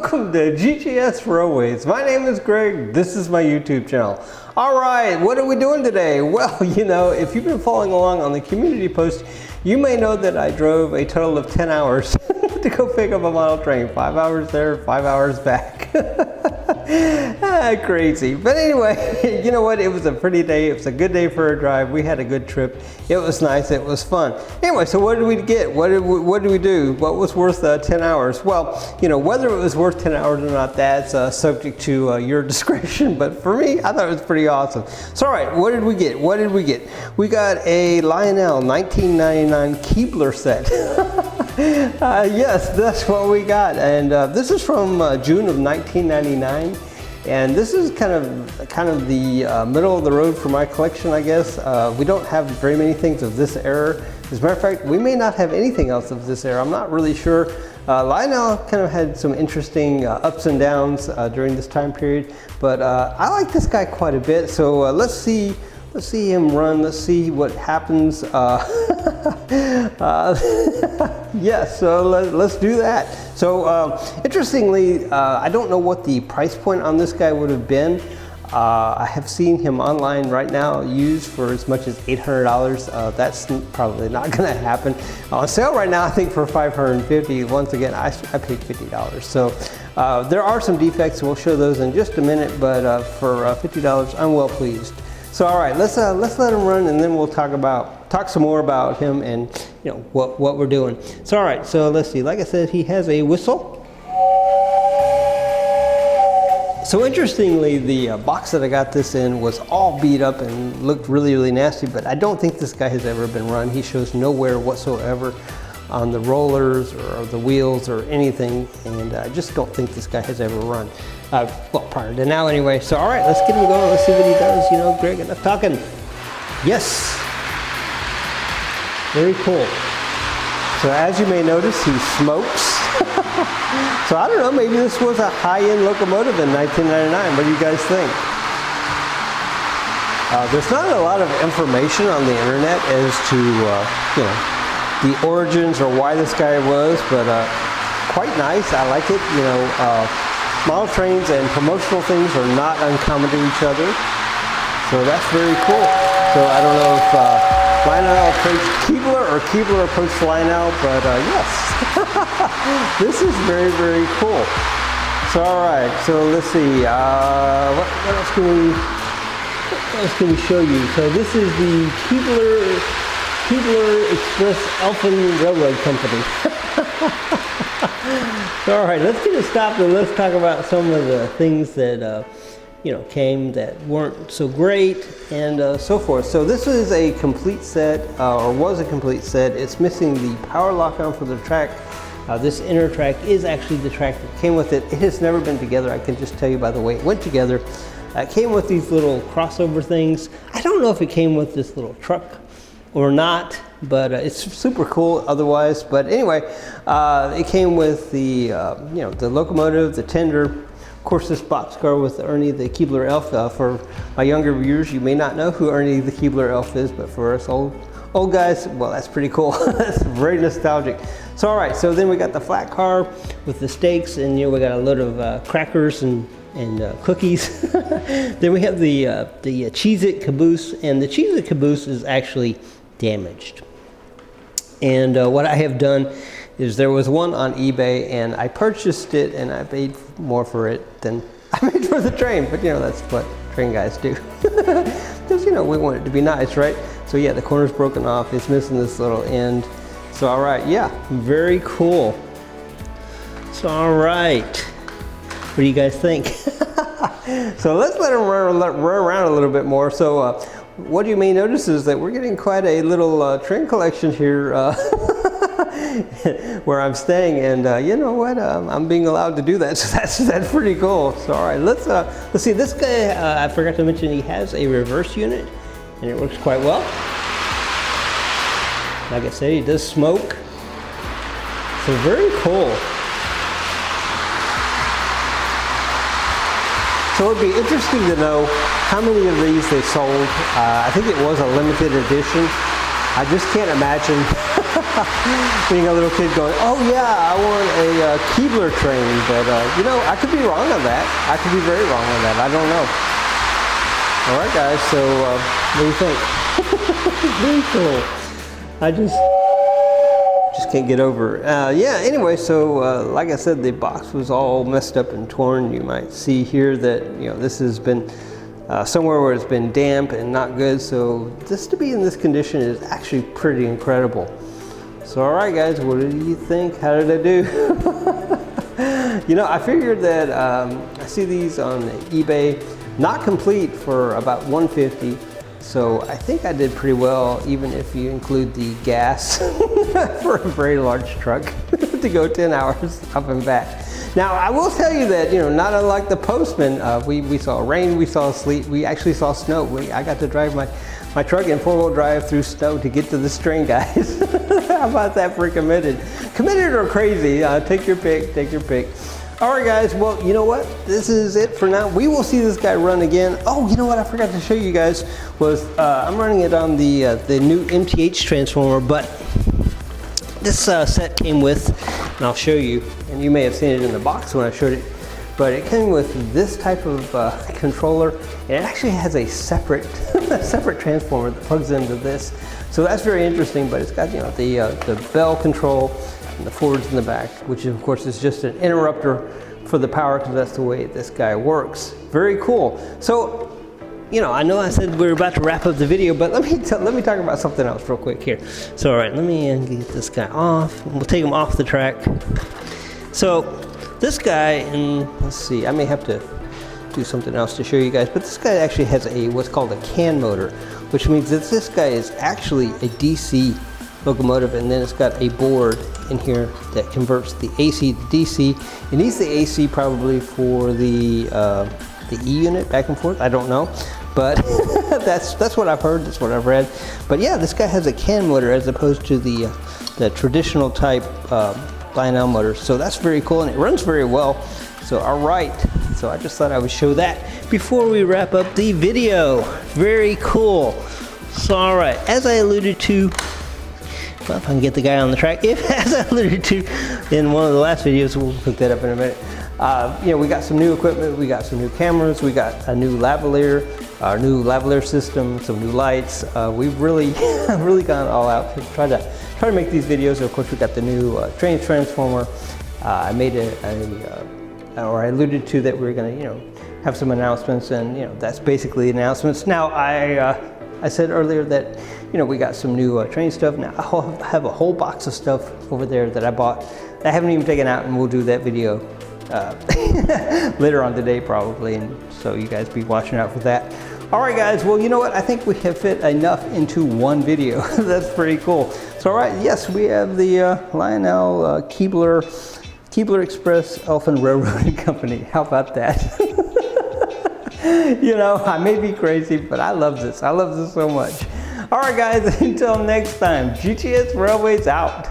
welcome to GGS Railways. My name is Greg. This is my YouTube channel. All right, what are we doing today? Well, you know, if you've been following along on the community post, you may know that I drove a total of 10 hours to go pick up a model train. 5 hours there, 5 hours back. Crazy. But anyway, you know what? It was a pretty day. It was a good day for a drive. We had a good trip. It was nice. It was fun. Anyway, so what did we get? What did we do? What was worth 10 hours? Well, you know, whether it was worth 10 hours or not, that's subject to your discretion. But for me, I thought it was pretty awesome. So, all right, what did we get? What did we get? We got a Lionel 1999 Keebler set. Yes, that's what we got. And this is from June of 1999. And this is kind of the middle of the road for my collection, I guess. We don't have very many things of this era. As a matter of fact, we may not have anything else of this era. I'm not really sure. Lionel kind of had some interesting ups and downs during this time period, but I like this guy quite a bit. So let's see him run. Let's see what happens. Yes, so let's do that. So interestingly, I don't know what the price point on this guy would have been. I have seen him online right now used for as much as $800. That's probably not going to happen. On sale right now, I think for $550. Once again, I paid $50. So there are some defects. We'll show those in just a minute, but for $50, I'm well pleased. So all right, let's let him run, and then we'll talk some more about him and you know what we're doing. So all right, so let's see. Like I said, he has a whistle. So interestingly, the box that I got this in was all beat up and looked really nasty, but I don't think this guy has ever been run. He shows no wear whatsoever on the rollers or the wheels or anything, and I just don't think this guy has ever run. Well, prior to now anyway. So all right, let's get him going. Let's see what he does. You know, Greg, enough talking. Yes. Very cool. So as you may notice, he smokes. So I don't know, maybe this was a high-end locomotive in 1999. What do you guys think? There's not a lot of information on the internet as to, you know, the origins or why this guy was, but quite nice. I like it. You know, model trains and promotional things are not uncommon to each other. So that's very cool. So I don't know if Lionel approached Keebler or Keebler approached Lionel, but yes, this is very cool. So all right, so let's see, what else can we show you? So this is the Keebler Express Elfin Railroad Company. So all right, let's get it stopped and let's talk about some of the things that you know, came that weren't so great and so forth. So this is a complete set, or was a complete set. It's missing the power lock-on for the track. This inner track is actually the track that came with it. It has never been together. I can just tell you by the way it went together. It came with these little crossover things. I don't know if it came with this little truck or not, but it's super cool otherwise. But anyway, it came with the you know, the locomotive, the tender. Of course, this boxcar with Ernie the Keebler Elf. For my younger viewers, you may not know who Ernie the Keebler Elf is, but for us old guys, well, that's pretty cool. That's very nostalgic. So all right, so then we got the flat car with the stakes, and you know, we got a load of crackers and cookies. Then we have the Cheez-It caboose, and the Cheez-It caboose is actually damaged. And what I have done is there was one on eBay, and I purchased it, and I paid more for it than I paid for the train. But you know, that's what train guys do. Because you know, we want it to be nice, right? So yeah, the corner's broken off. It's missing this little end. So all right, yeah, very cool. So all right, what do you guys think? So let's let him run around a little bit more. So what you may notice is that we're getting quite a little train collection here. Where I'm staying, and you know what? I'm being allowed to do that, so that's pretty cool. So all right, let's see. This guy, I forgot to mention, he has a reverse unit, and it works quite well. Like I said, he does smoke. So very cool. So it'd be interesting to know how many of these they sold. I think it was a limited edition. I just can't imagine Being a little kid going, oh yeah, I want a Keebler train, but you know, I could be wrong on that. I could be very wrong on that. I don't know. All right, guys. So what do you think? Very cool. I just can't get over it. Yeah. Anyway, so like I said, the box was all messed up and torn. You might see here that this has been somewhere where it's been damp and not good. So just to be in this condition is actually pretty incredible. So all right, guys, what do you think? How did I do? I figured that I see these on eBay, not complete, for about $150. So I think I did pretty well, even if you include the gas for a very large truck to go 10 hours up and back. Now, I will tell you that, not unlike the Postman, we saw rain, we saw sleet, we actually saw snow. I got to drive my truck in 4-wheel drive through snow to get to this train, guys. How about that for committed? Committed or crazy? Take your pick, take your pick. All right, guys, well, you know what? This is it for now. We will see this guy run again. Oh, you know what I forgot to show you guys was I'm running it on the new MTH transformer, but this set came with, and I'll show you, and you may have seen it in the box when I showed it, but it came with this type of controller. And it actually has a separate separate transformer that plugs into this. So that's very interesting, but it's got the bell control and the forwards and the back, which of course is just an interrupter for the power, because that's the way this guy works. Very cool. So I know I said we were about to wrap up the video, but let me talk about something else real quick here. So all right, let me get this guy off. We'll take him off the track. So this guy, and let's see, I may have to do something else to show you guys, but this guy actually has what's called a CAN motor, which means that this guy is actually a DC locomotive, and then it's got a board in here that converts the AC to DC. It needs the AC probably for the E unit back and forth. I don't know, but that's what I've heard. That's what I've read. But yeah, this guy has a CAN motor as opposed to the traditional type Lionel motors. So that's very cool, and it runs very well. So all right. So I just thought I would show that before we wrap up the video. Very cool. So all right, as I alluded to, well, if I can get the guy on the track, as I alluded to in one of the last videos, we'll pick that up in a minute. We got some new equipment, we got some new cameras, we got a new lavalier, our new lavalier system, some new lights. We've really gone all out to try to make these videos. Of course, we got the new train transformer. I made or I alluded to that we were going to, have some announcements, and that's basically announcements. Now, I said earlier that we got some new train stuff. Now I have a whole box of stuff over there that I bought that I haven't even taken out, and we'll do that video later on today probably, and so you guys be watching out for that. All right, guys, well, you know what, I think we have fit enough into one video. That's pretty cool. So all right, yes, we have the Lionel Keebler Express Elfin Railroad Company. How about that? I may be crazy, but I love this. I love this so much. All right, guys, until next time, GTS Railways out.